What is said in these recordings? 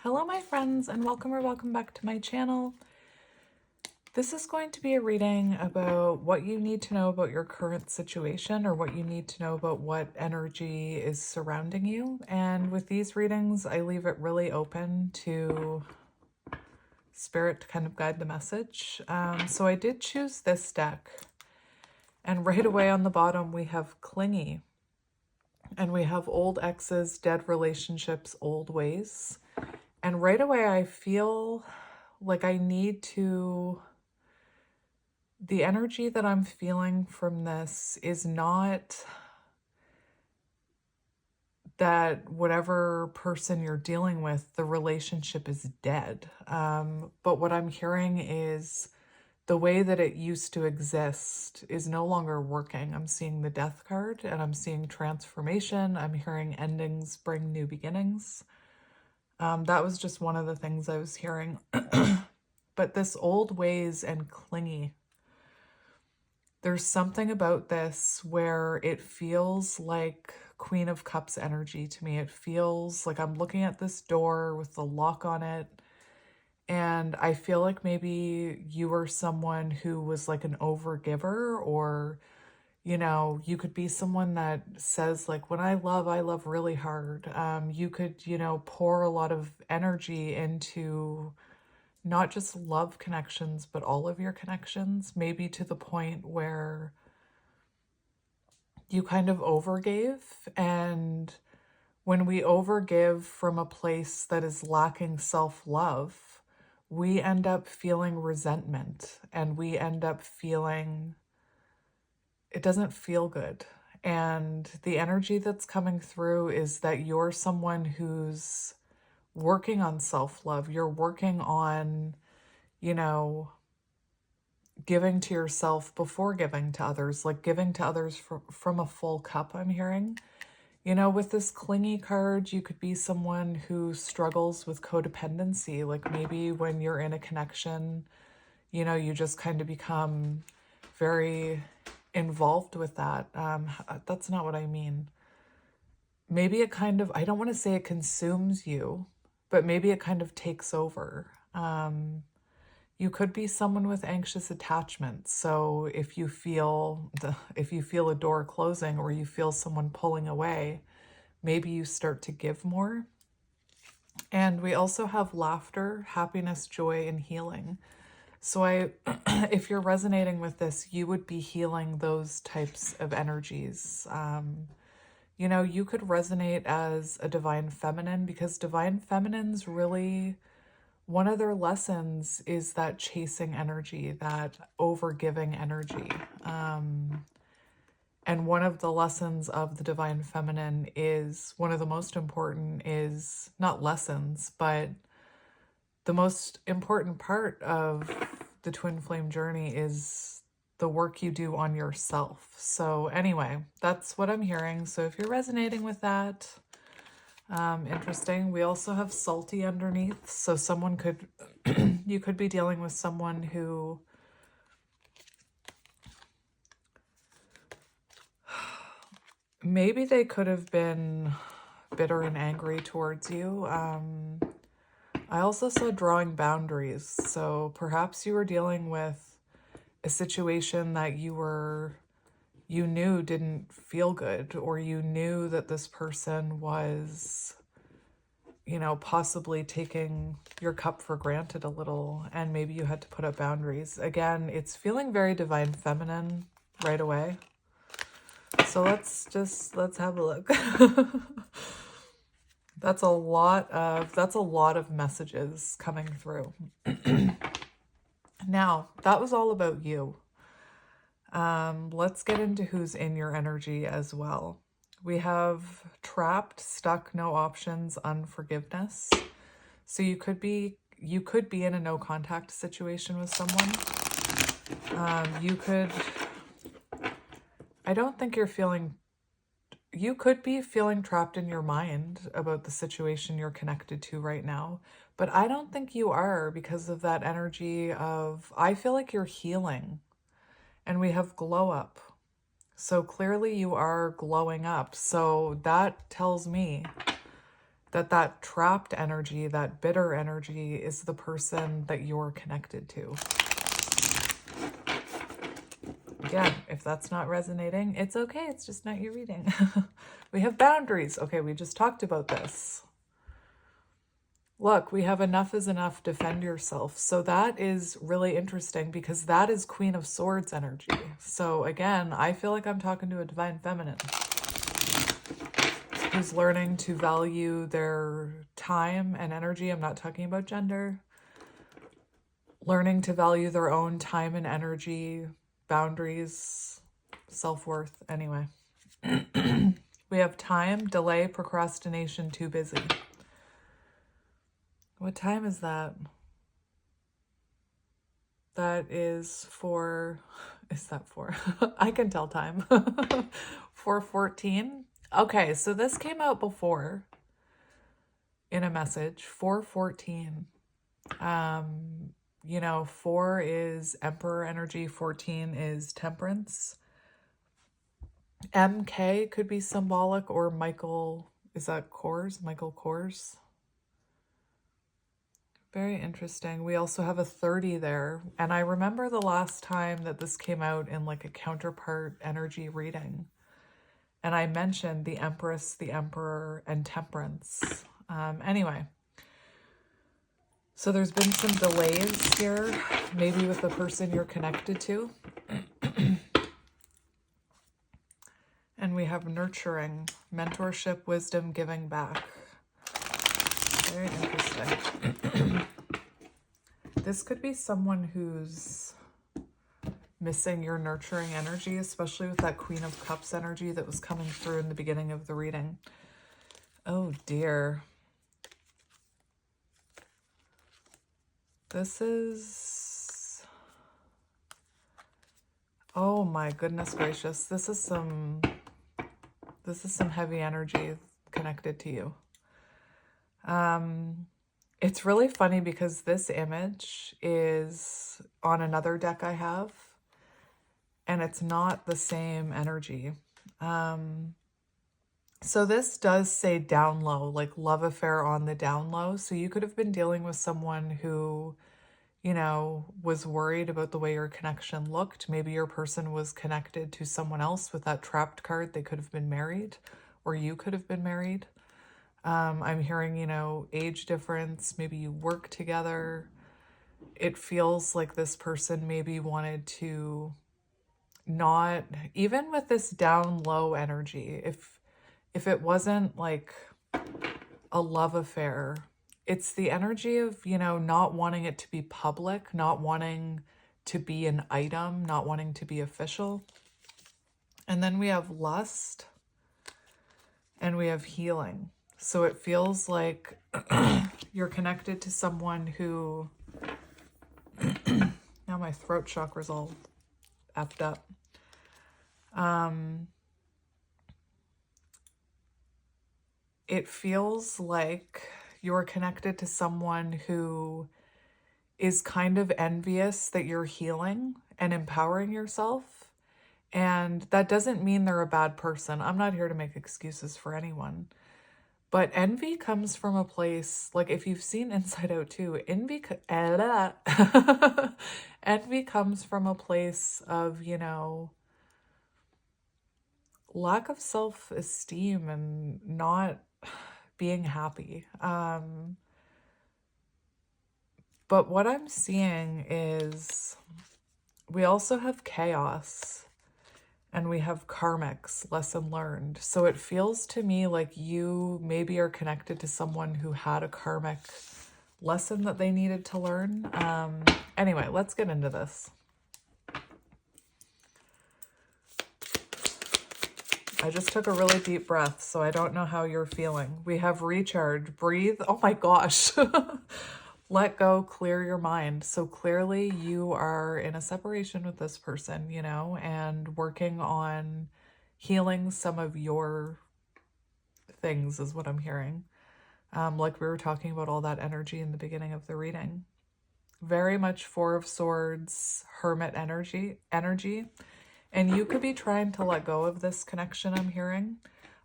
Hello my friends, and welcome or welcome back to my channel. This is going to be a reading about what you need to know about your current situation, or what you need to know about what energy is surrounding you. And with these readings, I leave it really open to Spirit to kind of guide the message. So I did choose this deck, and right away on the bottom we have clingy, and we have old exes, dead relationships, old ways. And right away I feel like I need to, the energy that I'm feeling from this is not that whatever person you're dealing with, the relationship is dead. But what I'm hearing is the way that it used to exist is no longer working. I'm seeing the death card, and I'm seeing transformation. I'm hearing endings bring new beginnings. That was just one of the things I was hearing. But this old ways and clingy, there's something about this where it feels like Queen of Cups energy to me. It feels like I'm looking at this door with the lock on it, and I feel like maybe you were someone who was like an overgiver, or, you know, you could be someone that says like, when I love really hard. You could, you know, pour a lot of energy into not just love connections, but all of your connections, maybe to the point where you kind of overgave. And when we overgive from a place that is lacking self-love, we end up feeling resentment, and we end up feeling, it doesn't feel good. And the energy that's coming through is that you're someone who's working on self-love. You're working on, you know, giving to yourself before giving to others, like giving to others from a full cup, I'm hearing. You know, with this clingy card, you could be someone who struggles with codependency. Like maybe when you're in a connection, you know, you just kind of become very involved with that. That's not what I mean. Maybe it kind of, I don't want to say it consumes you, but maybe it kind of takes over. You could be someone with anxious attachment. So if you feel a door closing, or you feel someone pulling away, maybe you start to give more. And we also have laughter, happiness, joy, and healing. So if you're resonating with this, you would be healing those types of energies. You know, you could resonate as a divine feminine, because divine feminines really, one of their lessons is that chasing energy, that overgiving energy. And one of the lessons of the divine feminine is, one of the most important is, not lessons, but the most important part of the twin flame journey is the work you do on yourself. So anyway, that's what I'm hearing. So if you're resonating with that, interesting. We also have salty underneath. So someone could, you could be dealing with someone who maybe they could have been bitter and angry towards you. I also saw drawing boundaries. So perhaps you were dealing with a situation that you knew didn't feel good, or you knew that this person was, you know, possibly taking your cup for granted a little, and maybe you had to put up boundaries. Again, it's feeling very divine feminine right away. So let's have a look. That's a lot of messages coming through. Now, that was all about you. Let's get into who's in your energy as well. We have trapped, stuck, no options, unforgiveness. So you could be in a no contact situation with someone. I don't think you could be feeling trapped in your mind about the situation you're connected to right now, but I don't think you are, because of that energy of, I feel like you're healing. And we have glow up. So clearly you are glowing up. So that tells me that trapped energy, that bitter energy is the person that you're connected to. Again, if that's not resonating, it's okay. It's just not your reading. We have boundaries. Okay, we just talked about this. Look, we have enough is enough, defend yourself. So that is really interesting because that is Queen of Swords energy. So again, I feel like I'm talking to a divine feminine who's learning to value their time and energy. I'm not talking about gender. Learning to value their own time and energy, boundaries, self-worth. Anyway, we have time, delay, procrastination, too busy. What time is that? That is for, is that for? I can tell time. 4:14. Okay, so this came out before in a message. 4:14. You know, 4 is Emperor energy, 14 is Temperance. MK could be symbolic, or Michael, is that Kors? Michael Kors? Very interesting. We also have a 30 there. And I remember the last time that this came out in like a counterpart energy reading. And I mentioned the Empress, the Emperor, and Temperance. Anyway. So there's been some delays here, maybe with the person you're connected to. And we have nurturing, mentorship, wisdom, giving back. Very interesting. This could be someone who's missing your nurturing energy, especially with that Queen of Cups energy that was coming through in the beginning of the reading. Oh dear. This is... Oh my goodness gracious. This is some heavy energy connected to you. It's really funny because this image is on another deck I have, and it's not the same energy. So this does say down low, like love affair on the down low. So you could have been dealing with someone who, you know, was worried about the way your connection looked. Maybe your person was connected to someone else with that trapped card. They could have been married, or you could have been married. I'm hearing, you know, age difference. Maybe you work together. It feels like this person maybe wanted to not, even with this down low energy, if it wasn't like a love affair, it's the energy of, you know, not wanting it to be public, not wanting to be an item, not wanting to be official. And then we have lust and we have healing. So it feels like you're connected to someone who, now my throat chakra's all effed up. It feels like you're connected to someone who is kind of envious that you're healing and empowering yourself. And that doesn't mean they're a bad person. I'm not here to make excuses for anyone. But envy comes from a place, like if you've seen Inside Out too, envy comes from a place of, you know, lack of self-esteem and not being happy. But what I'm seeing is we also have chaos. And we have karmics, lesson learned. So it feels to me like you maybe are connected to someone who had a karmic lesson that they needed to learn. Anyway, let's get into this. I just took a really deep breath, so I don't know how you're feeling. We have recharge, breathe. Oh my gosh. Let go, clear your mind. So clearly you are in a separation with this person, you know, and working on healing some of your things is what I'm hearing. Like we were talking about all that energy in the beginning of the reading. Very much Four of Swords, Hermit energy. And you could be trying to let go of this connection I'm hearing.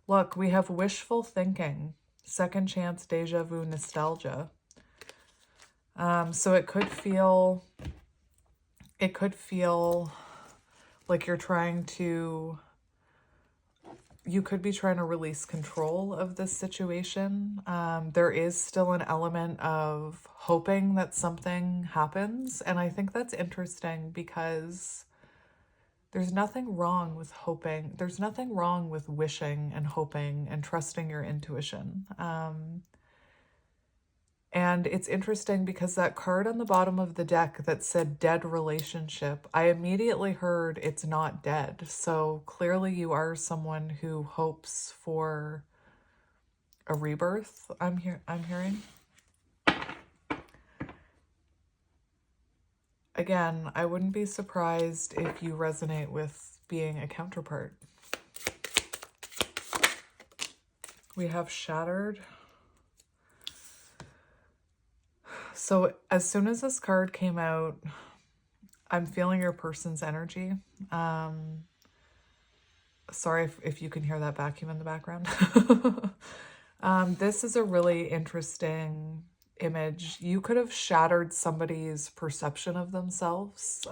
Look, we have wishful thinking. Second chance, deja vu, nostalgia. So it could feel like you could be trying to release control of this situation. There is still an element of hoping that something happens. And I think that's interesting because there's nothing wrong with hoping. There's nothing wrong with wishing and hoping and trusting your intuition. And it's interesting because that card on the bottom of the deck that said dead relationship, I immediately heard it's not dead. So clearly you are someone who hopes for a rebirth. I'm hearing. Again, I wouldn't be surprised if you resonate with being a counterpart. We have shattered. So as soon as this card came out, I'm feeling your person's energy. Sorry if you can hear that vacuum in the background. This is a really interesting image. You could have shattered somebody's perception of themselves.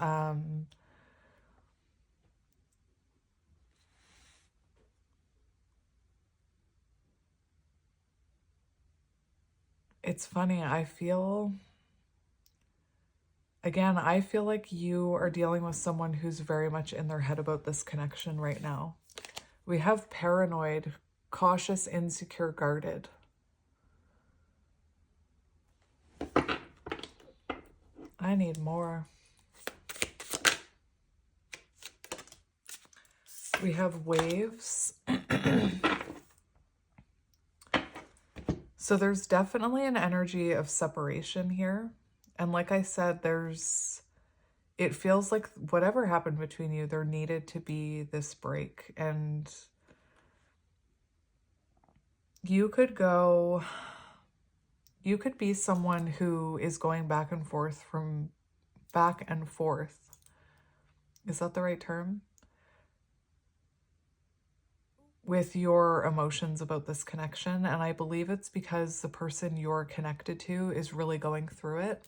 It's funny. I feel like you are dealing with someone who's very much in their head about this connection right now. We have paranoid, cautious, insecure, guarded. I need more. We have waves. So there's definitely an energy of separation here. And like I said, it feels like whatever happened between you, there needed to be this break. And you could be someone who is going back and forth. Is that the right term? With your emotions about this connection. And I believe it's because the person you're connected to is really going through it.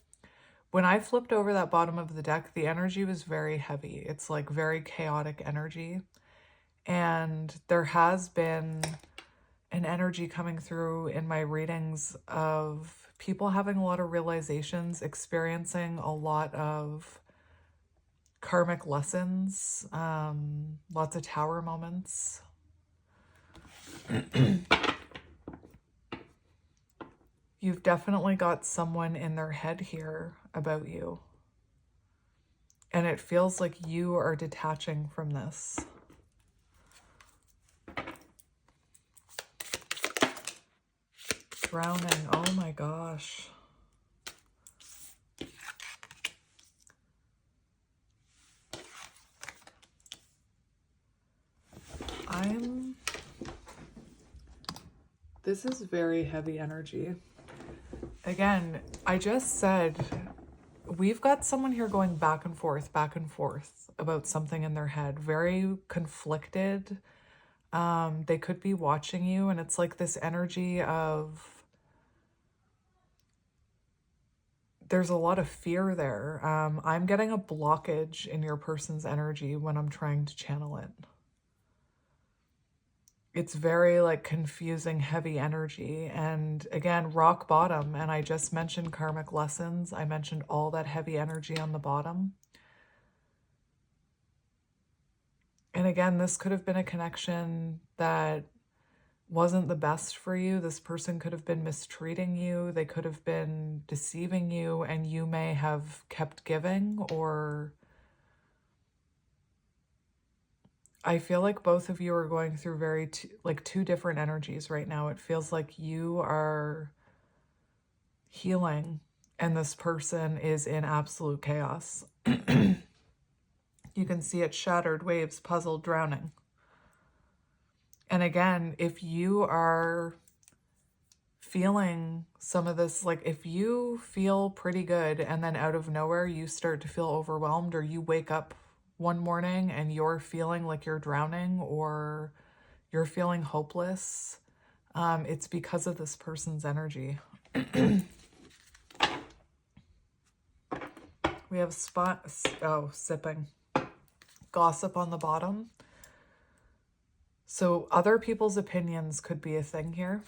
When I flipped over that bottom of the deck, the energy was very heavy. It's like very chaotic energy. And there has been an energy coming through in my readings of people having a lot of realizations, experiencing a lot of karmic lessons, lots of tower moments. You've definitely got someone in their head here about you. And it feels like you are detaching from this. Drowning. Oh my gosh. This is very heavy energy. Again, I just said we've got someone here going back and forth about something in their head, very conflicted. They could be watching you, and it's like this energy of there's a lot of fear there. I'm getting a blockage in your person's energy when I'm trying to channel it. It's very like confusing, heavy energy. And again, rock bottom. And I just mentioned karmic lessons. I mentioned all that heavy energy on the bottom. And again, this could have been a connection that wasn't the best for you. This person could have been mistreating you. They could have been deceiving you, and you may have kept giving. Or I feel like both of you are going through two different energies right now. It feels like you are healing and this person is in absolute chaos. You can see it: shattered, waves, puzzled, drowning. And again, if you are feeling some of this, like if you feel pretty good and then out of nowhere you start to feel overwhelmed, or you wake up one morning and you're feeling like you're drowning or you're feeling hopeless, It's because of this person's energy. We have sipping. Gossip on the bottom. So other people's opinions could be a thing here.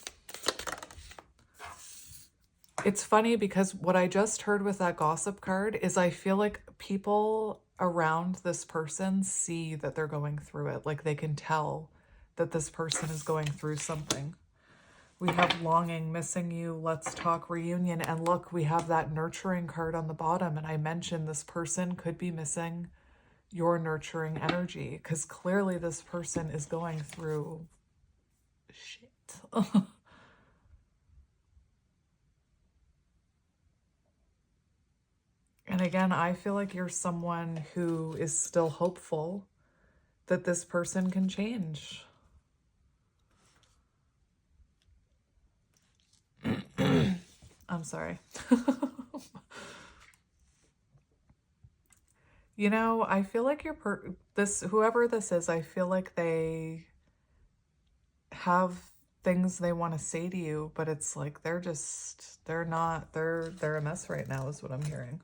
It's funny because what I just heard with that gossip card is I feel like people around this person see that they're going through it. Like they can tell that this person is going through something. We have longing, missing you, let's talk, reunion. And look, we have that nurturing card on the bottom. And I mentioned this person could be missing your nurturing energy because clearly this person is going through shit. And again, I feel like you're someone who is still hopeful that this person can change. I'm sorry. You know, I feel like whoever this is, I feel like they have things they want to say to you, but it's like they're a mess right now is what I'm hearing.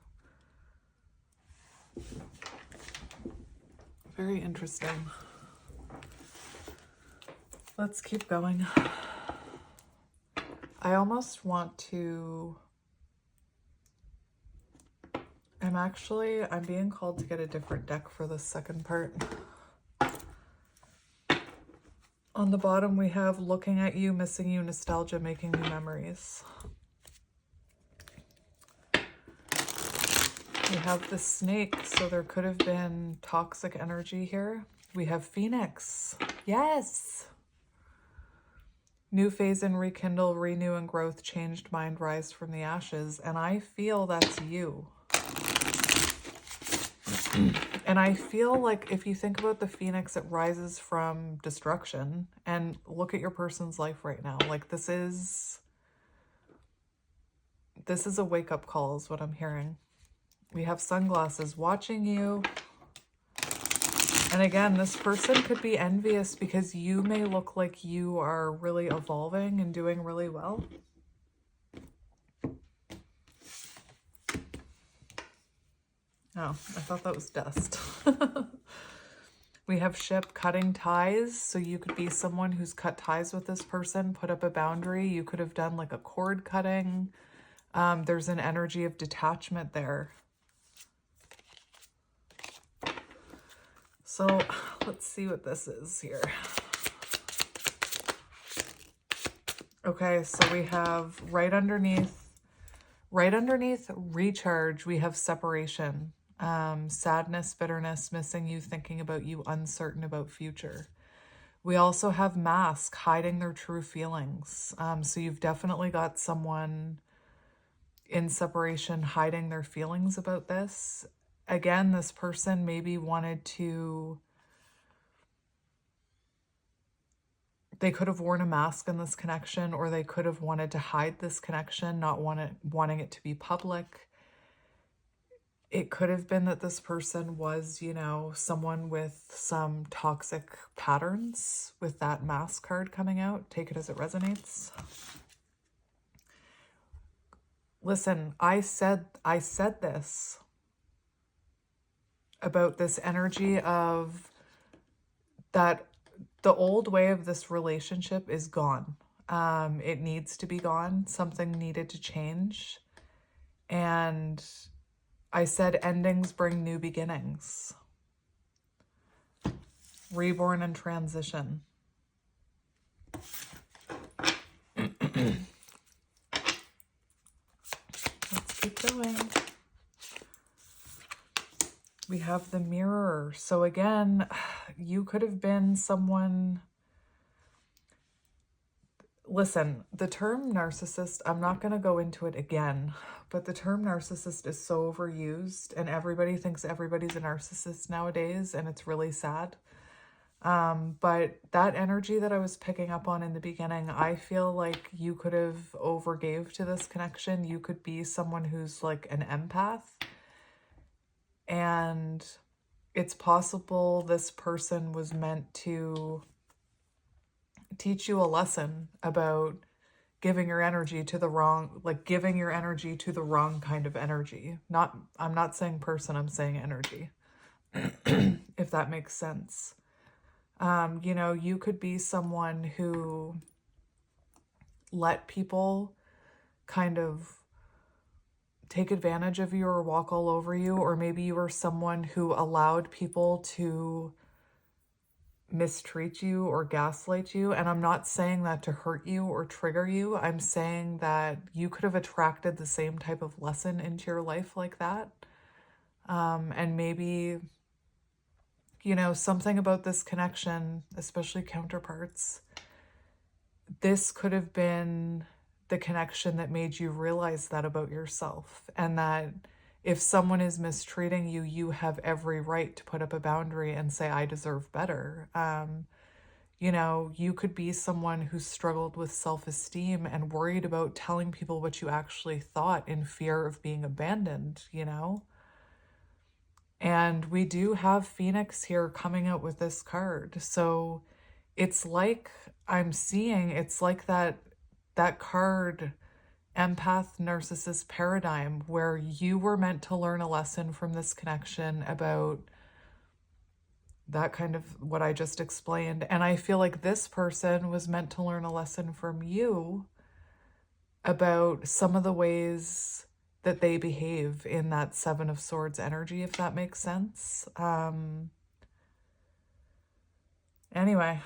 Very interesting. Let's keep going. I almost want to... I'm being called to get a different deck for the second part. On the bottom, we have looking at you, missing you, nostalgia, making new memories. We have the snake, so there could have been toxic energy here. We have Phoenix. Yes! New phase and rekindle, renew and growth, changed mind, rise from the ashes. And I feel that's you. And I feel like if you think about the Phoenix, it rises from destruction. And look at your person's life right now. Like this is a wake-up call is what I'm hearing. We have sunglasses, watching you. And again, this person could be envious because you may look like you are really evolving and doing really well. Oh, I thought that was dust. We have ship, cutting ties. So you could be someone who's cut ties with this person, put up a boundary. You could have done like a cord cutting. There's an energy of detachment there. So let's see what this is here. Okay, so we have right underneath recharge, we have separation, sadness, bitterness, missing you, thinking about you, uncertain about future. We also have mask, hiding their true feelings. So you've definitely got someone in separation hiding their feelings about this. Again, this person maybe wanted to... They could have worn a mask in this connection, or they could have wanted to hide this connection, not wanting it to be public. It could have been that this person was, you know, someone with some toxic patterns with that mask card coming out. Take it as it resonates. Listen, I said this about this energy of that the old way of this relationship is gone. It needs to be gone. Something needed to change. And I said endings bring new beginnings. Reborn and transition. Let's keep going. We have the mirror. So again, you could have been someone... Listen, the term narcissist, I'm not going to go into it again, but the term narcissist is so overused and everybody thinks everybody's a narcissist nowadays, and it's really sad. But that energy that I was picking up on in the beginning, I feel like you could have overgave to this connection. You could be someone who's like an empath. And it's possible this person was meant to teach you a lesson about giving your energy to the wrong, like giving your energy to the wrong kind of energy. I'm not saying person, I'm saying energy, if that makes sense. You know, you could be someone who let people kind of take advantage of you or walk all over you, or maybe you were someone who allowed people to mistreat you or gaslight you. And I'm not saying that to hurt you or trigger you. I'm saying that you could have attracted the same type of lesson into your life like that. And maybe, you know, something about this connection, especially counterparts, this could have been the connection that made you realize that about yourself, and that if someone is mistreating you, you have every right to put up a boundary and say, I deserve better. You know, you could be someone who struggled with self-esteem and worried about telling people what you actually thought in fear of being abandoned, you know? And we do have Phoenix here coming out with this card. So it's like I'm seeing, it's like that card, Empath, Narcissist Paradigm, where you were meant to learn a lesson from this connection about that kind of what I just explained. And I feel like this person was meant to learn a lesson from you about some of the ways that they behave in that Seven of Swords energy, if that makes sense. Anyway.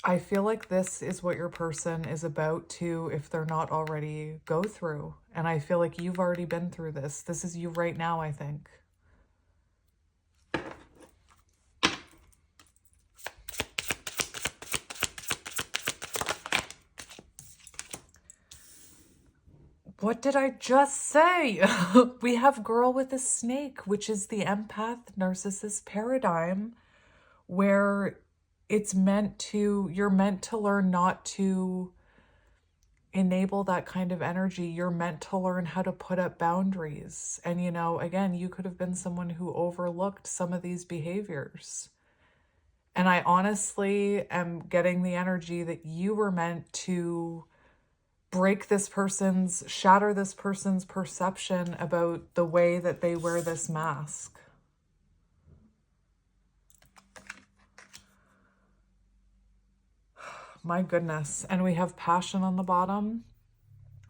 I feel like this is what your person is about to, if they're not already, go through. And I feel like you've already been through this. This is you right now, I think. What did I just say? We have Girl with a Snake, which is the Empath Narcissist Paradigm, where it's meant to, you're meant to learn not to enable that kind of energy. You're meant to learn how to put up boundaries. And, you know, again, you could have been someone who overlooked some of these behaviors. And I honestly am getting the energy that you were meant to break this person's, shatter this person's perception about the way that they wear this mask. My goodness. And we have Passion on the bottom,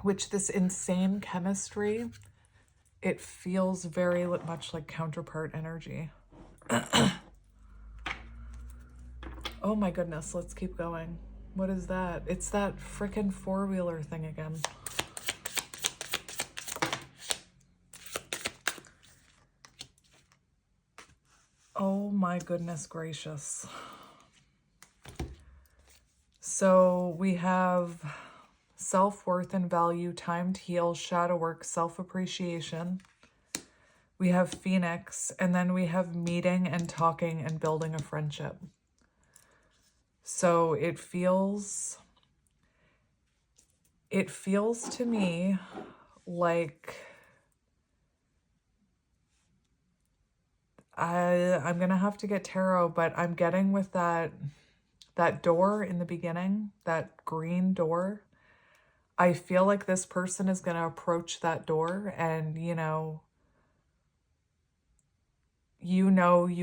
which this insane chemistry, it feels very much like counterpart energy. Oh my goodness, let's keep going. What is that? It's that frickin' four-wheeler thing again. Oh my goodness gracious. So we have self-worth and value, time to heal, shadow work, self-appreciation. We have Phoenix, and then we have meeting and talking and building a friendship. So it feels to me like I'm gonna have to get tarot, but I'm getting with that door in the beginning, that green door. I feel like this person is gonna approach that door, and you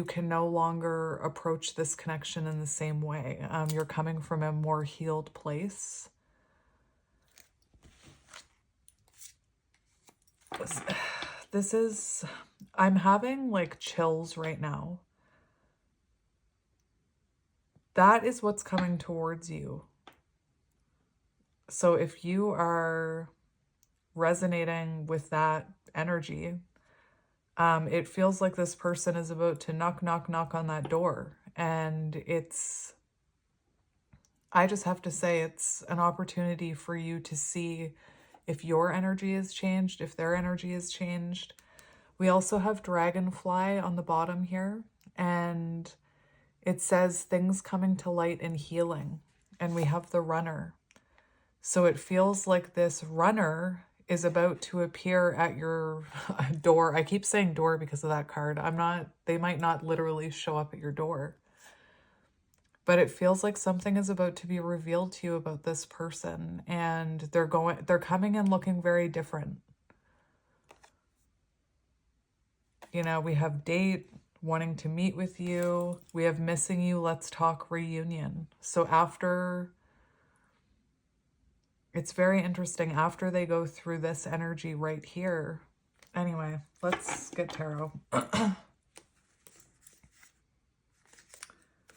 can no longer approach this connection in the same way. You're coming from a more healed place. This is, I'm having like chills right now. That is what's coming towards you. So if you are resonating with that energy, it feels like this person is about to knock, knock, knock on that door. And I just have to say, it's an opportunity for you to see if your energy has changed, if their energy has changed. We also have Dragonfly on the bottom here, and it says things coming to light and healing. And we have the Runner. So it feels like this runner is about to appear at your door. I keep saying door because of that card. They might not literally show up at your door. But it feels like something is about to be revealed to you about this person, and they're coming in looking very different. You know, we have date, wanting to meet with you. We have missing you, let's talk, reunion. So it's very interesting after they go through this energy right here. Anyway, let's get tarot.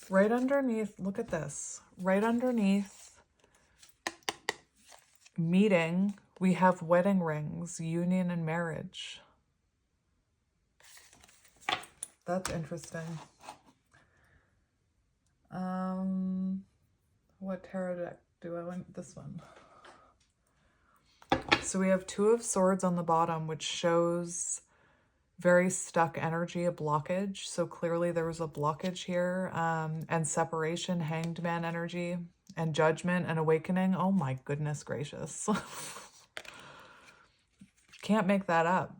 Right underneath, look at this. Right underneath meeting, we have wedding rings, union and marriage. That's interesting. What tarot deck do I want? This one. So we have Two of Swords on the bottom, which shows very stuck energy, a blockage. So clearly there was a blockage here, and separation, Hanged Man energy, and Judgment and Awakening. Oh my goodness gracious. Can't make that up.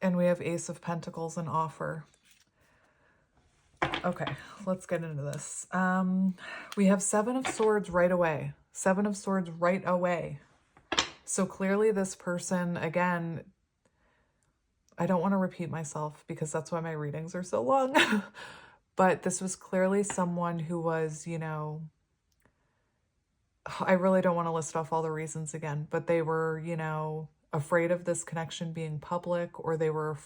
And we have Ace of Pentacles and Offer. Okay, let's get into this. We have Seven of Swords right away. Seven of Swords right away. So clearly this person, again, I don't want to repeat myself because that's why my readings are so long. But this was clearly someone who was, you know, I really don't want to list off all the reasons again, but they were, you know, afraid of this connection being public, or they were,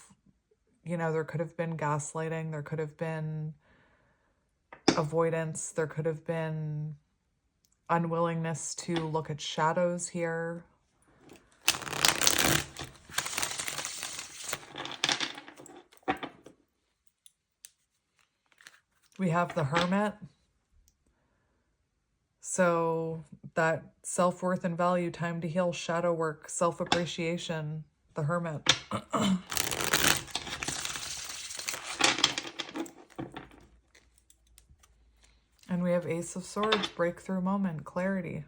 you know, there could have been gaslighting, there could have been avoidance, there could have been unwillingness to look at shadows here. We have the Hermit. So that self-worth and value, time to heal, shadow work, self-appreciation, the Hermit. And we have Ace of Swords, breakthrough moment, clarity.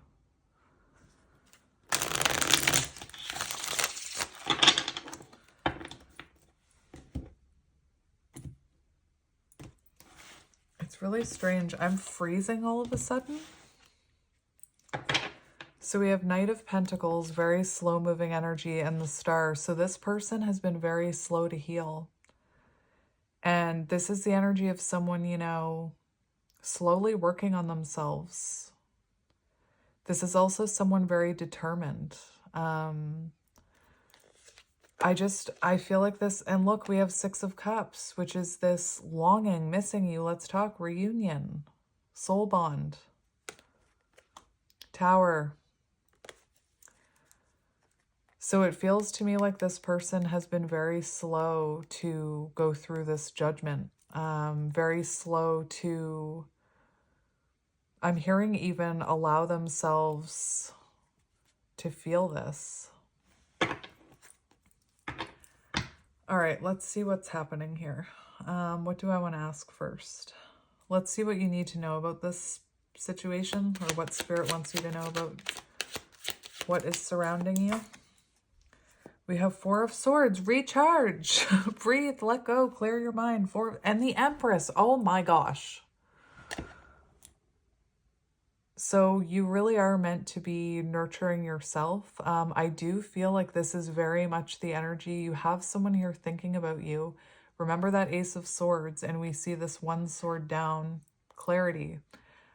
It's really strange. I'm freezing all of a sudden. So we have Knight of Pentacles, very slow moving energy, and the Star. So this person has been very slow to heal. And this is the energy of someone, you know, slowly working on themselves. This is also someone very determined. I feel like this, and look, we have Six of Cups, which is this longing, missing you, let's talk, reunion, soul bond, Tower. So it feels to me like this person has been very slow to go through this judgment, very slow to, I'm hearing even allow themselves to feel this. All right, let's see what's happening here. What do I want to ask first? Let's see what you need to know about this situation, or what Spirit wants you to know about what is surrounding you. We have Four of Swords, recharge, breathe, let go, clear your mind. And the Empress, oh my gosh. So you really are meant to be nurturing yourself. I do feel like this is very much the energy. You have someone here thinking about you. Remember that Ace of Swords, and we see this one sword down, clarity.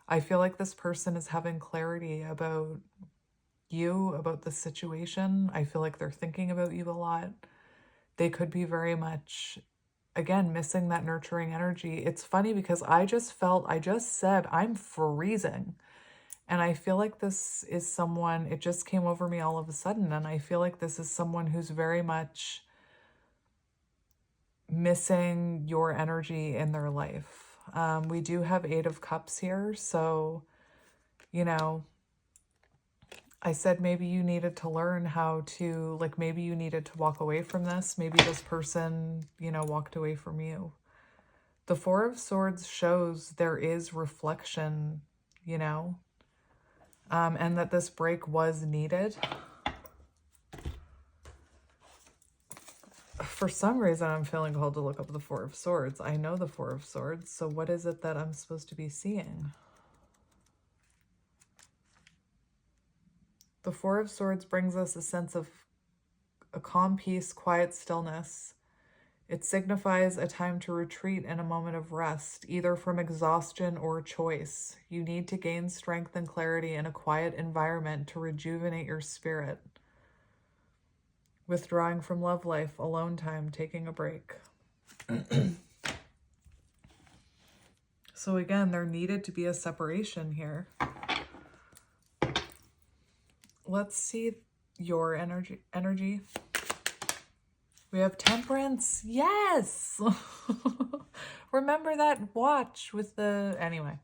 I feel like this person is having clarity about you, about the situation. I feel like they're thinking about you a lot. They could be very much, again, missing that nurturing energy. It's funny because I just said I'm freezing. And I feel like this is someone, it just came over me all of a sudden. And I feel like this is someone who's very much missing your energy in their life. We do have Eight of Cups here. So, you know, I said maybe you needed to learn how to, like, maybe you needed to walk away from this. Maybe this person, you know, walked away from you. The Four of Swords shows there is reflection, you know. and that this break was needed. For some reason, I'm feeling called to look up the Four of Swords. I know the Four of Swords, so what is it that I'm supposed to be seeing? The Four of Swords brings us a sense of a calm peace, quiet stillness. It signifies a time to retreat and a moment of rest, either from exhaustion or choice. You need to gain strength and clarity in a quiet environment to rejuvenate your spirit. Withdrawing from love life, alone time, taking a break. So again, there needed to be a separation here. Let's see your energy. We have Temperance. Yes. Remember that watch with the, anyway,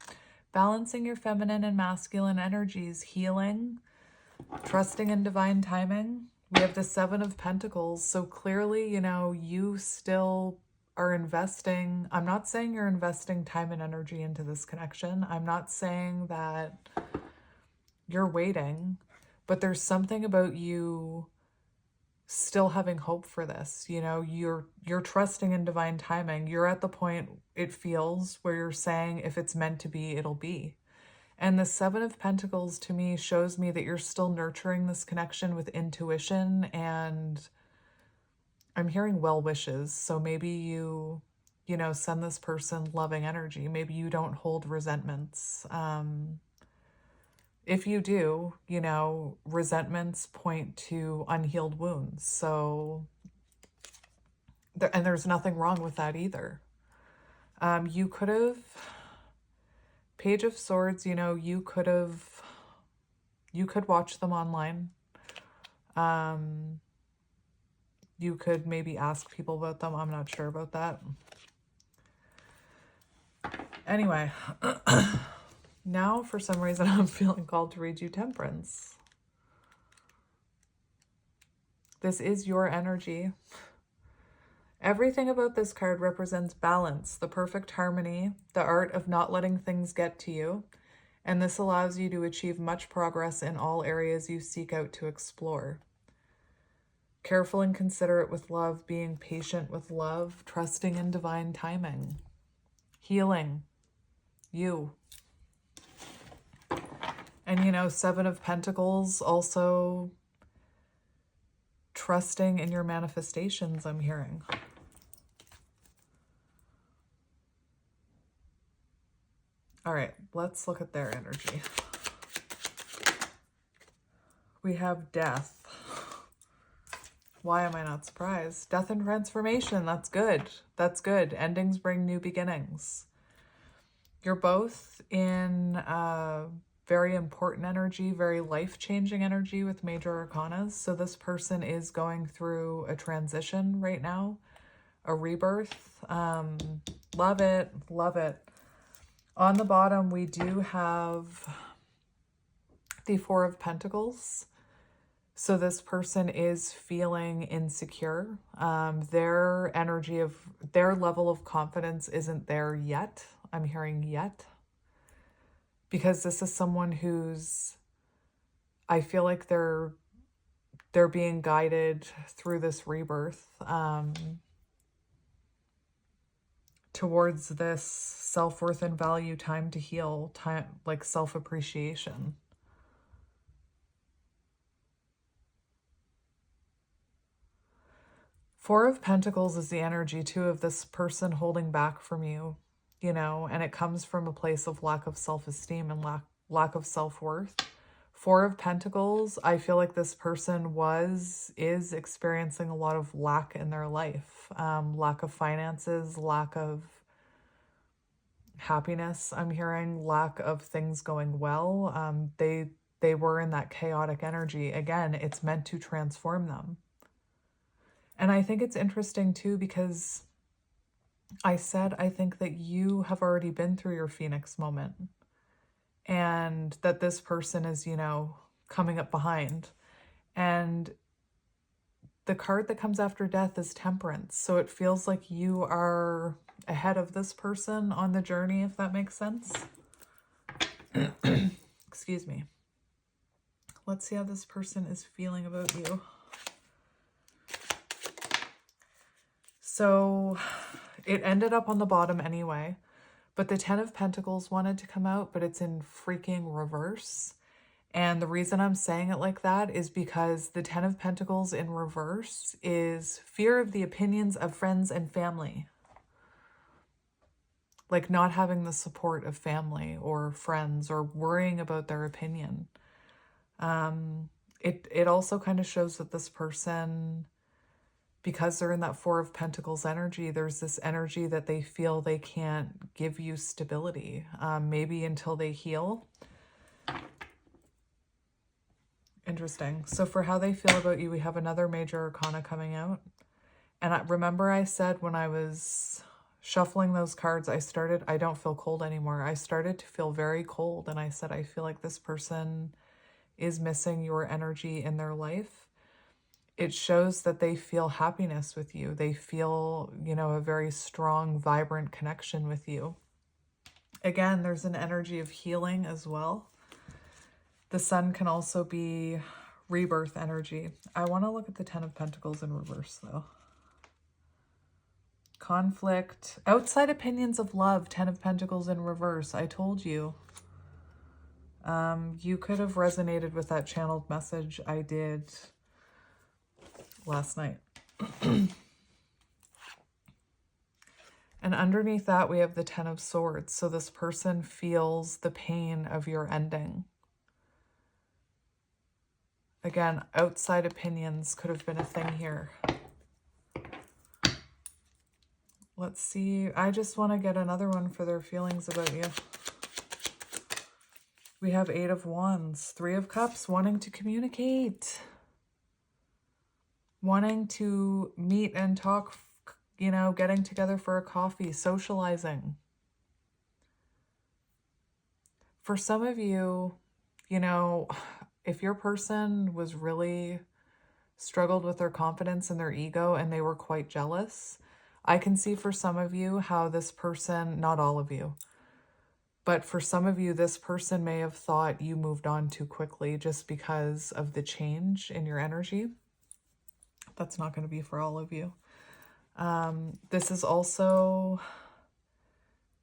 balancing your feminine and masculine energies, healing, trusting in divine timing. We have the Seven of Pentacles. So clearly, you know, you still are investing. I'm not saying you're investing time and energy into this connection. I'm not saying that you're waiting, but there's something about you still having hope for this. You know, you're trusting in divine timing. You're at the point, it feels, where you're saying, if it's meant to be, it'll be. And the Seven of Pentacles to me shows me that you're still nurturing this connection with intuition, and I'm hearing well wishes. So maybe you know, send this person loving energy. Maybe you don't hold resentments. If you do, you know, resentments point to unhealed wounds. So, and there's nothing wrong with that either. You could have, Page of Swords, you know, you could watch them online. You could maybe ask people about them. I'm not sure about that. Anyway, now for some reason I'm feeling called to read you Temperance. This is your energy. Everything about this card represents balance, the perfect harmony, the art of not letting things get to you, and this allows you to achieve much progress in all areas you seek out to explore. Careful and considerate with love, being patient with love, trusting in divine timing, healing you. And, you know, Seven of Pentacles, also trusting in your manifestations, I'm hearing. All right, let's look at their energy. We have Death. Why am I not surprised? Death and transformation, that's good. That's good. Endings bring new beginnings. You're both in very important energy, very life-changing energy with major arcanas. So this person is going through a transition right now, a rebirth. Love it, love it. On the bottom, we do have the Four of Pentacles. So this person is feeling insecure. Their energy of, their level of confidence isn't there yet. I'm hearing yet. Because this is someone who's, I feel like they're being guided through this rebirth towards this self-worth and value, time to heal, time, like self-appreciation. Four of Pentacles is the energy too of this person holding back from you, you know, and it comes from a place of lack of self-esteem and lack of self-worth. Four of Pentacles, I feel like this person is experiencing a lot of lack in their life. Lack of finances, lack of happiness, I'm hearing, lack of things going well. They were in that chaotic energy. Again, it's meant to transform them. And I think it's interesting too, because I said, I think that you have already been through your Phoenix moment, and that this person is, you know, coming up behind. And the card that comes after Death is Temperance. So it feels like you are ahead of this person on the journey, if that makes sense. Excuse me. Let's see how this person is feeling about you. So it ended up on the bottom anyway, but the Ten of Pentacles wanted to come out, but it's in freaking reverse. And the reason I'm saying it like that is because the Ten of Pentacles in reverse is fear of the opinions of friends and family. Like not having the support of family or friends or worrying about their opinion. It also kind of shows that this person, because they're in that Four of Pentacles energy, there's this energy that they feel they can't give you stability, maybe until they heal. Interesting. So for how they feel about you, we have another major arcana coming out. And remember I said when I was shuffling those cards, I don't feel cold anymore. I started to feel very cold. And I said, I feel like this person is missing your energy in their life. It shows that they feel happiness with you. They feel, you know, a very strong, vibrant connection with you. Again, there's an energy of healing as well. The Sun can also be rebirth energy. I want to look at the Ten of Pentacles in reverse, though. Conflict. Outside opinions of love. Ten of Pentacles in reverse. I told you. You could have resonated with that channeled message I did last night. And underneath that, we have the Ten of Swords. So this person feels the pain of your ending. Again, outside opinions could have been a thing here. Let's see. I just want to get another one for their feelings about you. We have Eight of Wands, Three of Cups, wanting to communicate. Wanting to meet and talk, you know, getting together for a coffee, socializing. For some of you, you know, if your person was really struggled with their confidence and their ego and they were quite jealous, I can see for some of you how this person, not all of you, but for some of you, this person may have thought you moved on too quickly just because of the change in your energy. That's not going to be for all of you. This is also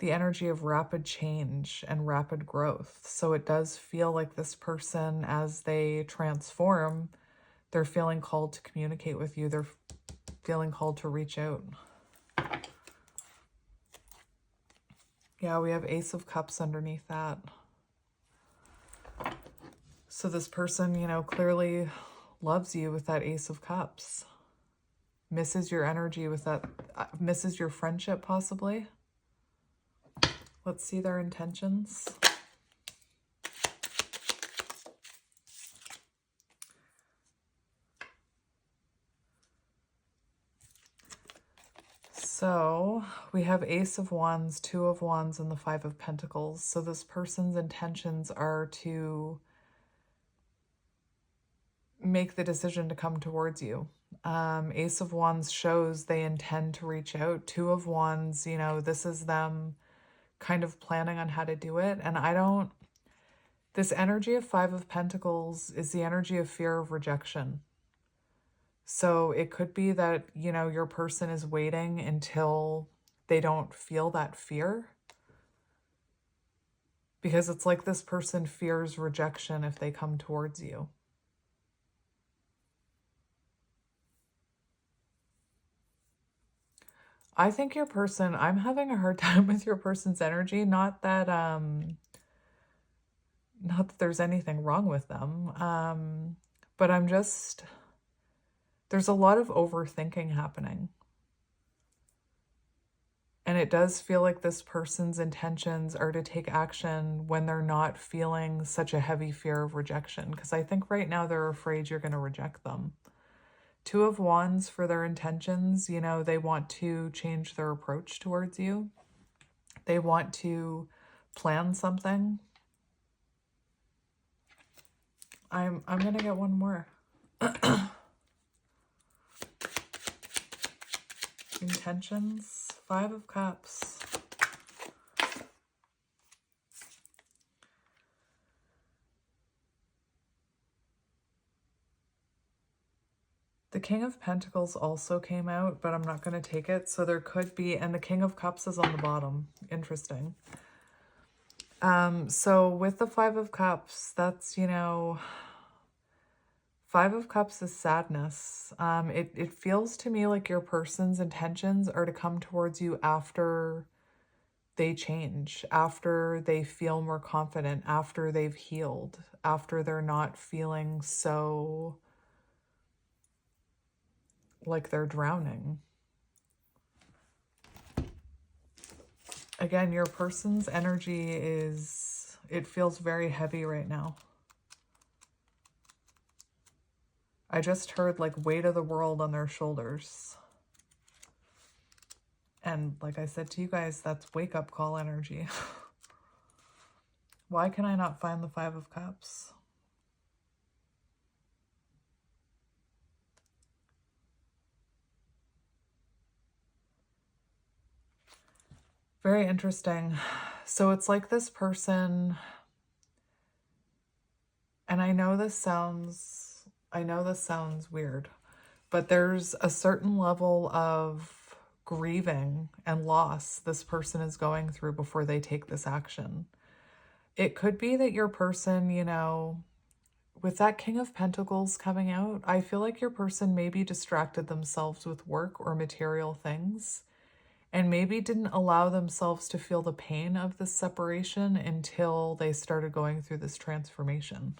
the energy of rapid change and rapid growth. So it does feel like this person, as they transform, they're feeling called to communicate with you. They're feeling called to reach out. Yeah, we have Ace of Cups underneath that. So this person, you know, clearly loves you with that Ace of Cups. Misses your energy with that, misses your friendship possibly. Let's see their intentions. So we have Ace of Wands, Two of Wands, and the Five of Pentacles. So this person's intentions are to make the decision to come towards you. Ace of Wands shows they intend to reach out. Two of Wands, you know, this is them kind of planning on how to do it. And this energy of Five of Pentacles is the energy of fear of rejection. So it could be that, you know, your person is waiting until they don't feel that fear. Because it's like this person fears rejection if they come towards you. I think your person, I'm having a hard time with your person's energy. Not that there's anything wrong with them. But there's a lot of overthinking happening. And it does feel like this person's intentions are to take action when they're not feeling such a heavy fear of rejection. Because I think right now they're afraid you're going to reject them. Two of Wands for their intentions, you know, they want to change their approach towards you. They want to plan something. I'm going to get one more. Intentions, Five of Cups. The King of Pentacles also came out, but I'm not going to take it. So there could be, and the King of Cups is on the bottom. Interesting. So with the Five of Cups, that's, you know, Five of Cups is sadness. It feels to me like your person's intentions are to come towards you after they change, after they feel more confident, after they've healed, after they're not feeling so like they're drowning. Again, your person's energy is, it feels very heavy right now. I just heard like weight of the world on their shoulders. And like I said to you guys, that's wake-up call energy. Why can I not find the Five of Cups? Very interesting. So it's like this person, and I know this sounds weird, but there's a certain level of grieving and loss this person is going through before they take this action. It could be that your person, you know, with that King of Pentacles coming out, I feel like your person maybe distracted themselves with work or material things and maybe didn't allow themselves to feel the pain of this separation until they started going through this transformation.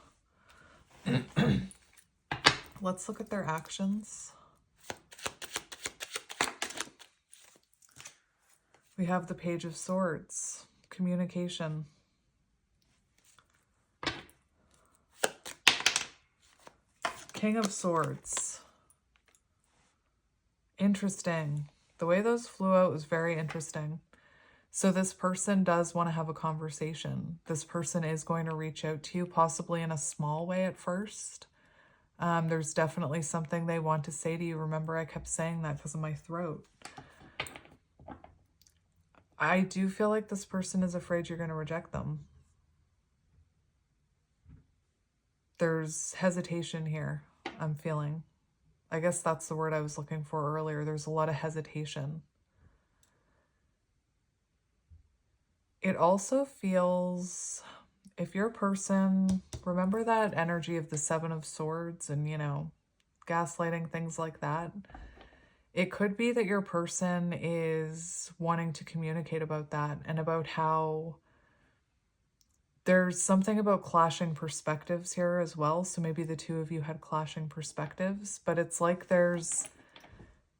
Let's look at their actions. We have the Page of Swords, communication. King of Swords. Interesting. The way those flew out was very interesting. So this person does want to have a conversation. This person is going to reach out to you, possibly in a small way at first. There's definitely something they want to say to you. Remember, I kept saying that because of my throat. I do feel like this person is afraid you're going to reject them. There's hesitation here, I'm feeling. I guess that's the word I was looking for earlier. There's a lot of hesitation. It also feels, if your person, remember that energy of the Seven of Swords and, you know, gaslighting, things like that. It could be that your person is wanting to communicate about that and about how there's something about clashing perspectives here as well. So maybe the two of you had clashing perspectives, but it's like there's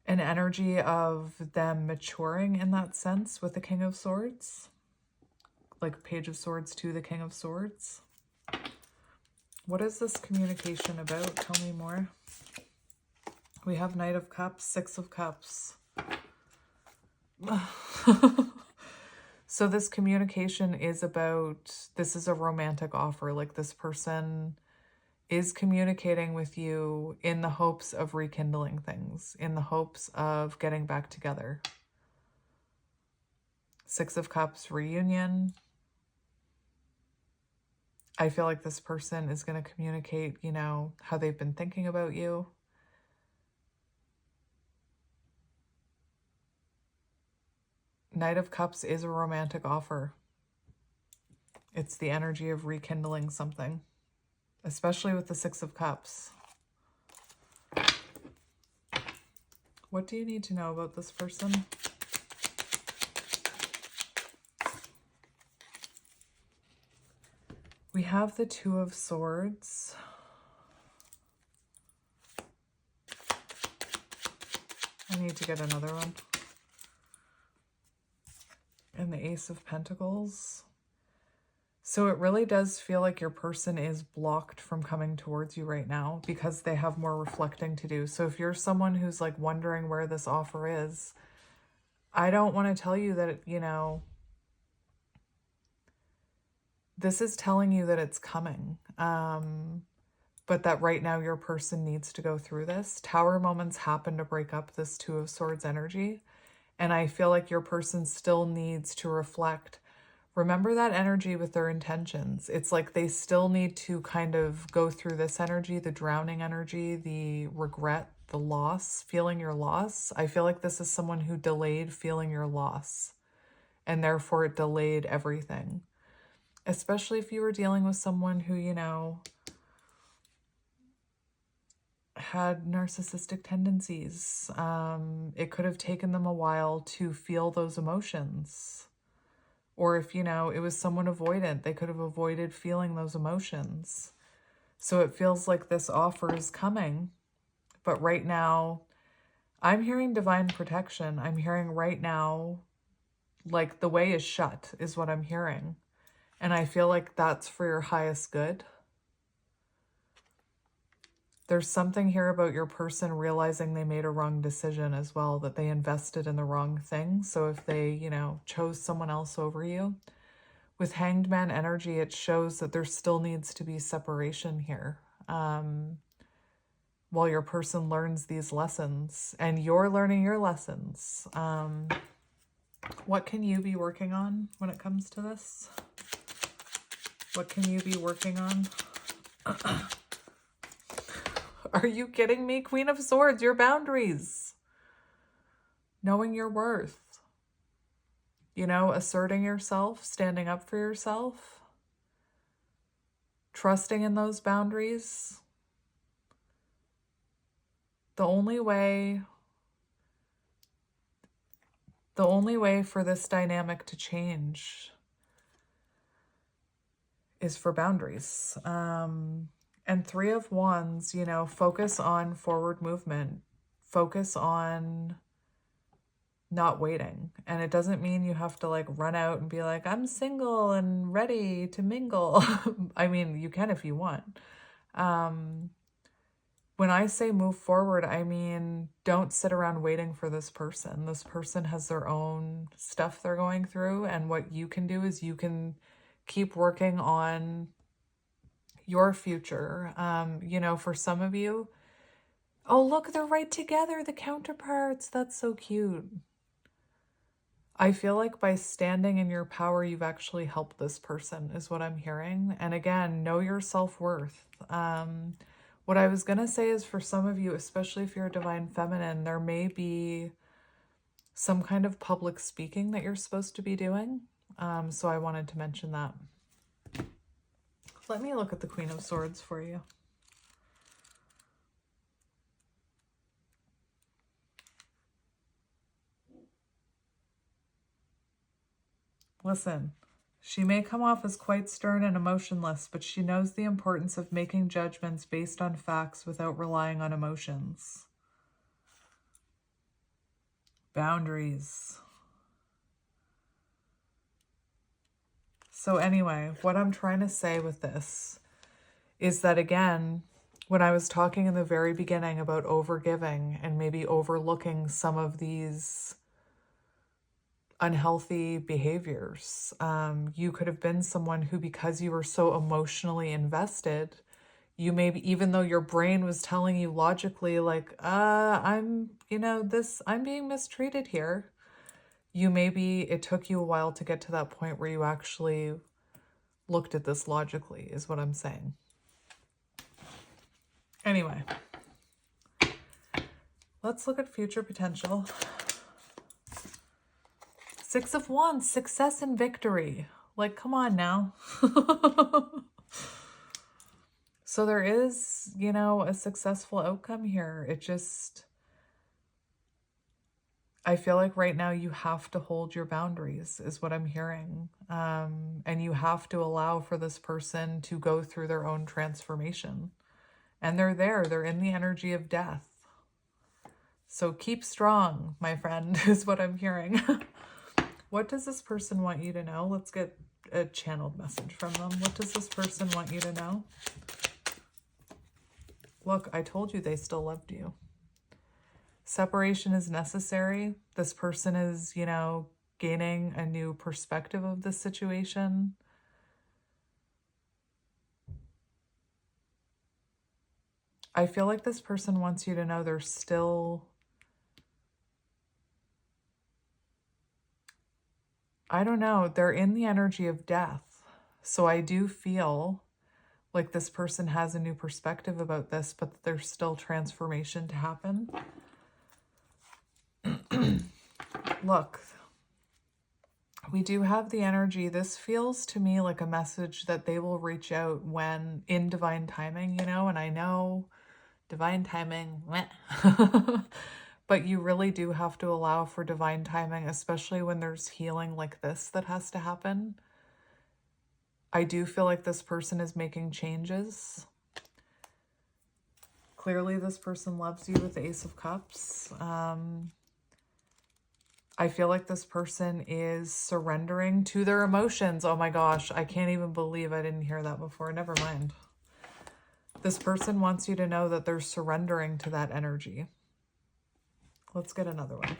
an energy of them maturing in that sense with the King of Swords. Like Page of Swords to the King of Swords. What is this communication about? Tell me more. We have Knight of Cups, Six of Cups. So this communication is about, this is a romantic offer. Like this person is communicating with you in the hopes of rekindling things, in the hopes of getting back together. Six of Cups, reunion. I feel like this person is going to communicate, you know, how they've been thinking about you. Knight of Cups is a romantic offer. It's the energy of rekindling something, especially with the Six of Cups. What do you need to know about this person? We have the Two of Swords. I need to get another one. And the Ace of Pentacles. So it really does feel like your person is blocked from coming towards you right now because they have more reflecting to do. So if you're someone who's like wondering where this offer is, I don't want to tell you that, you know, this is telling you that it's coming. But that right now your person needs to go through this. Tower moments happen to break up this Two of Swords energy. And I feel like your person still needs to reflect. Remember that energy with their intentions. It's like they still need to kind of go through this energy, the drowning energy, the regret the loss, feeling your loss. I feel like this is someone who delayed feeling your loss, and therefore it delayed everything. Especially if you were dealing with someone who, you know, had narcissistic tendencies. It could have taken them a while to feel those emotions. Or if, you know, it was someone avoidant, they could have avoided feeling those emotions. So it feels like this offer is coming. But right now, I'm hearing divine protection. I'm hearing right now, like the way is shut is what I'm hearing. And I feel like that's for your highest good. There's something here about your person realizing they made a wrong decision as well, that they invested in the wrong thing. So if they, you know, chose someone else over you, with Hanged Man energy, it shows that there still needs to be separation here. While your person learns these lessons and you're learning your lessons. What can you be working on when it comes to this? What can you be working on? Are you kidding me? Queen of Swords, your boundaries. Knowing your worth. You know, asserting yourself, standing up for yourself. Trusting in those boundaries. The only way for this dynamic to change is for boundaries. And Three of Wands, you know, focus on forward movement. Focus on not waiting. And it doesn't mean you have to like run out and be like, I'm single and ready to mingle. I mean, you can if you want. When I say move forward, I mean, don't sit around waiting for this person. This person has their own stuff they're going through. And what you can do is you can keep working on your future. You know, for some of you, oh, look, they're right together, the counterparts. That's so cute. I feel like by standing in your power, you've actually helped this person, is what I'm hearing. And again, know your self-worth. What I was going to say is for some of you, especially if you're a divine feminine, there may be some kind of public speaking that you're supposed to be doing. So I wanted to mention that. Let me look at the Queen of Swords for you. Listen, she may come off as quite stern and emotionless, but she knows the importance of making judgments based on facts without relying on emotions. Boundaries. So anyway, what I'm trying to say with this is that, again, when I was talking in the very beginning about overgiving and maybe overlooking some of these unhealthy behaviors, you could have been someone who, because you were so emotionally invested, you maybe, even though your brain was telling you logically, like, I'm being mistreated here. It took you a while to get to that point where you actually looked at this logically, is what I'm saying. Anyway, let's look at future potential. Six of Wands, success and victory. Like, come on now. So there is, you know, a successful outcome here. It just, I feel like right now you have to hold your boundaries, is what I'm hearing. And you have to allow for this person to go through their own transformation. And they're in the energy of death. So keep strong, my friend, is what I'm hearing. What does this person want you to know? Let's get a channeled message from them. What does this person want you to know? Look, I told you they still loved you. Separation is necessary. This person is, you know, gaining a new perspective of the situation. I feel like this person wants you to know they're still, I don't know, they're in the energy of death. So I do feel Like this person has a new perspective about this, but there's still transformation to happen. Look, we do have the energy. This feels to me like a message that they will reach out when in divine timing, you know, and I know divine timing, but you really do have to allow for divine timing, especially when there's healing like this that has to happen. I do feel like this person is making changes. Clearly, this person loves you with the Ace of Cups. I feel like this person is surrendering to their emotions. Oh my gosh, I can't even believe I didn't hear that before. Never mind. This person wants you to know that they're surrendering to that energy. Let's get another one.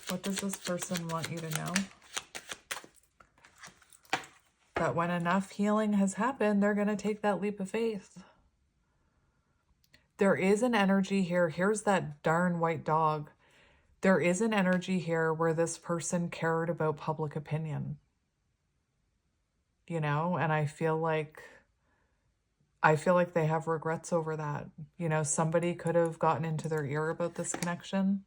What does this person want you to know? That when enough healing has happened, they're going to take that leap of faith. There is an energy here. Here's that darn white dog. There is an energy here where this person cared about public opinion. You know, and I feel like they have regrets over that. You know, somebody could have gotten into their ear about this connection.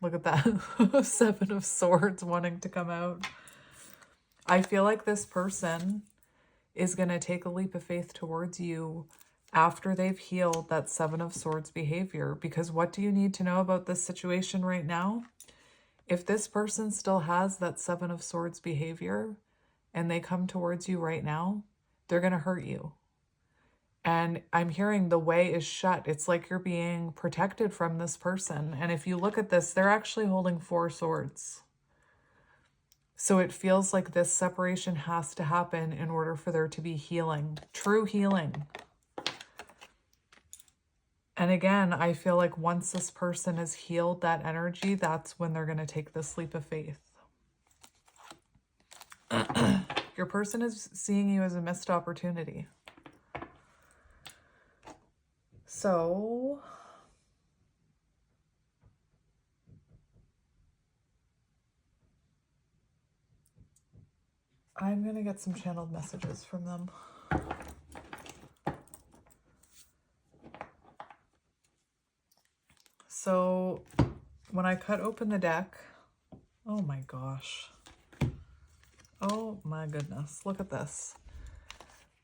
Look at that. 7 of Swords wanting to come out. I feel like this person is going to take a leap of faith towards you after they've healed that 7 of Swords behavior. Because what do you need to know about this situation right now? If this person still has that 7 of Swords behavior and they come towards you right now, they're going to hurt you. And I'm hearing the way is shut. It's like you're being protected from this person. And if you look at this, they're actually holding 4 swords. So it feels like this separation has to happen in order for there to be healing, true healing. And again, I feel like once this person has healed that energy, that's when they're going to take this leap of faith. Your person is seeing you as a missed opportunity. So I'm going to get some channeled messages from them. So when I cut open the deck, oh my gosh. Oh my goodness. Look at this.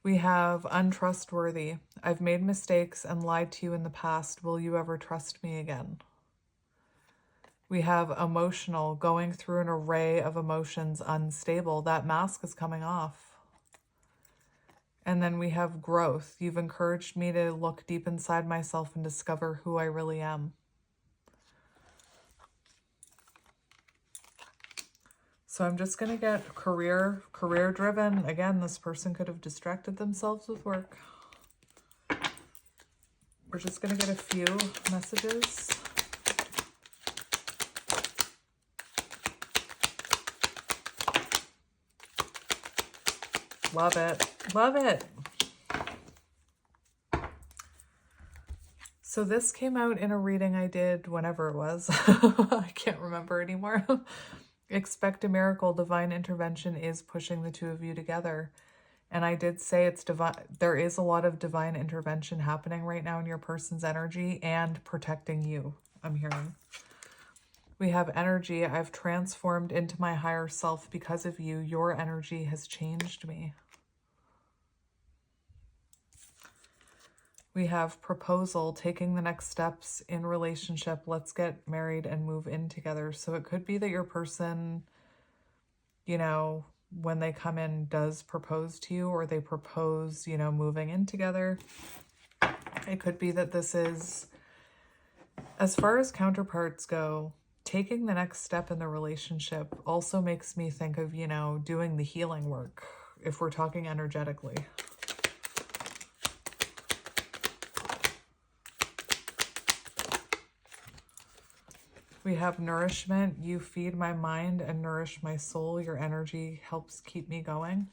We have untrustworthy. I've made mistakes and lied to you in the past. Will you ever trust me again? We have emotional, going through an array of emotions, unstable. That mask is coming off. And then we have growth. You've encouraged me to look deep inside myself and discover who I really am. So I'm just going to get career driven. Again, this person could have distracted themselves with work. We're just going to get a few messages. Love it. Love it. So this came out in a reading I did whenever it was. I can't remember anymore. Expect a miracle. Divine intervention is pushing the two of you together. And I did say it's divine. There is a lot of divine intervention happening right now in your person's energy and protecting you, I'm hearing. We have energy. I've transformed into my higher self because of you. Your energy has changed me. We have proposal, taking the next steps in relationship. Let's get married and move in together. So it could be that your person, you know, when they come in does propose to you, or they propose, you know, moving in together. It could be that this is, as far as counterparts go, taking the next step in the relationship also makes me think of, you know, doing the healing work, if we're talking energetically. We have nourishment. You feed my mind and nourish my soul. Your energy helps keep me going.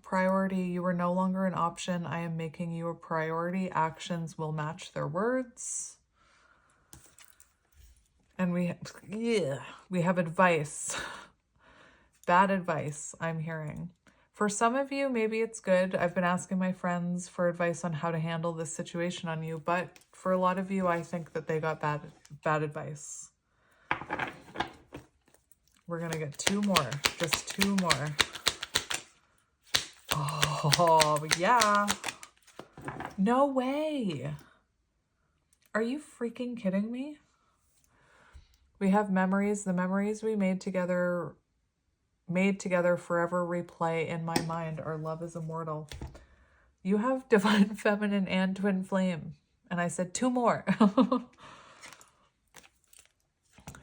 Priority. You are no longer an option. I am making you a priority. Actions will match their words. And we have advice. Bad advice, I'm hearing. For some of you, maybe it's good. I've been asking my friends for advice on how to handle this situation on you, but for a lot of you, I think that they got bad advice. We're going to get two more, just two more. Oh, yeah. No way. Are you freaking kidding me? We have memories. The memories we made together forever replay in my mind. Our love is immortal. You have divine feminine and twin flame. And I said two more.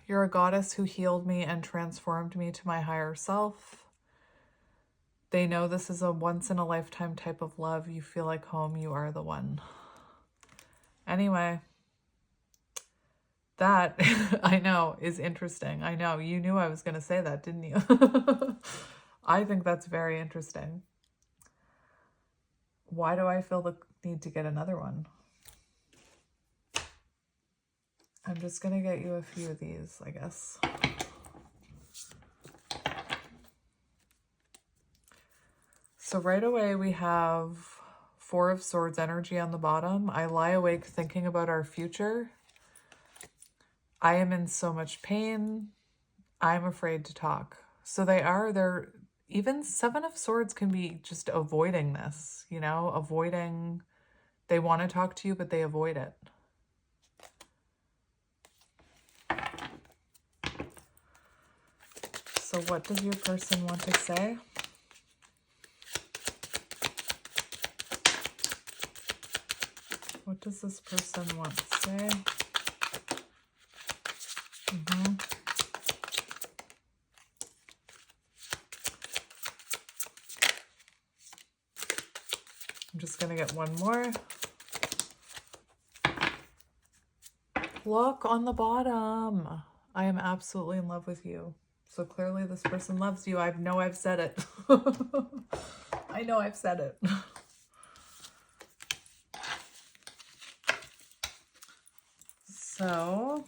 You're a goddess who healed me and transformed me to my higher self. They know this is a once-in-a-lifetime type of love. You feel like home. You are the one. Anyway, that, I know, is interesting. I know. You knew I was going to say that, didn't you? I think that's very interesting. Why do I feel the need to get another one? I'm just going to get you a few of these, I guess. So right away we have Four of Swords energy on the bottom. I lie awake thinking about our future. I am in so much pain. I'm afraid to talk. So they're even Seven of Swords can be just avoiding this, you know, avoiding, they want to talk to you, but they avoid it. So what does your person want to say? What does this person want to say? I'm just going to get one more. Look on the bottom. I am absolutely in love with you. So clearly this person loves you. I know I've said it. I know I've said it. So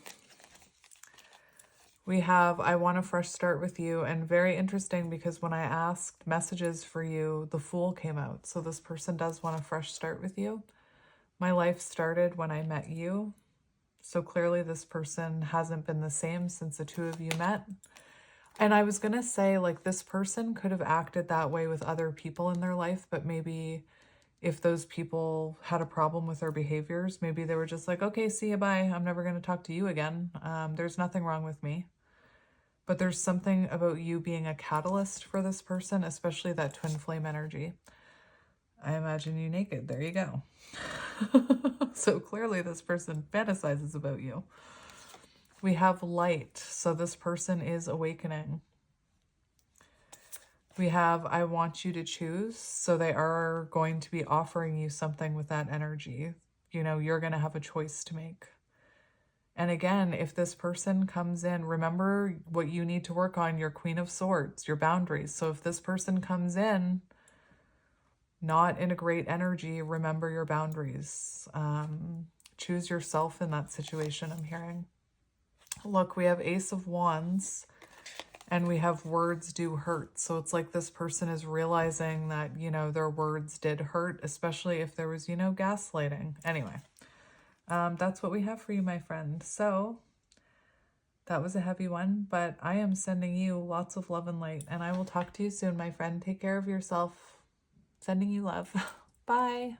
we have, I want a fresh start with you. And very interesting because when I asked messages for you, the Fool came out. So this person does want a fresh start with you. My life started when I met you. So clearly this person hasn't been the same since the two of you met. And I was going to say, like, this person could have acted that way with other people in their life, but maybe if those people had a problem with their behaviors, maybe they were just like, okay, see you, bye. I'm never going to talk to you again. There's nothing wrong with me. But there's something about you being a catalyst for this person, especially that twin flame energy. I imagine you naked. There you go. So clearly this person fantasizes about you. We have light. So this person is awakening. We have, I want you to choose. So they are going to be offering you something with that energy. You know, you're going to have a choice to make. And again, if this person comes in, remember what you need to work on, your Queen of Swords, your boundaries. So if this person comes in not in a great energy, remember your boundaries. Choose yourself in that situation, I'm hearing. Look, we have Ace of Wands and we have words do hurt. So it's like this person is realizing that, you know, their words did hurt, especially if there was, you know, gaslighting. Anyway, that's what we have for you, my friend. So that was a heavy one, but I am sending you lots of love and light, and I will talk to you soon, my friend. Take care of yourself. Sending you love. Bye.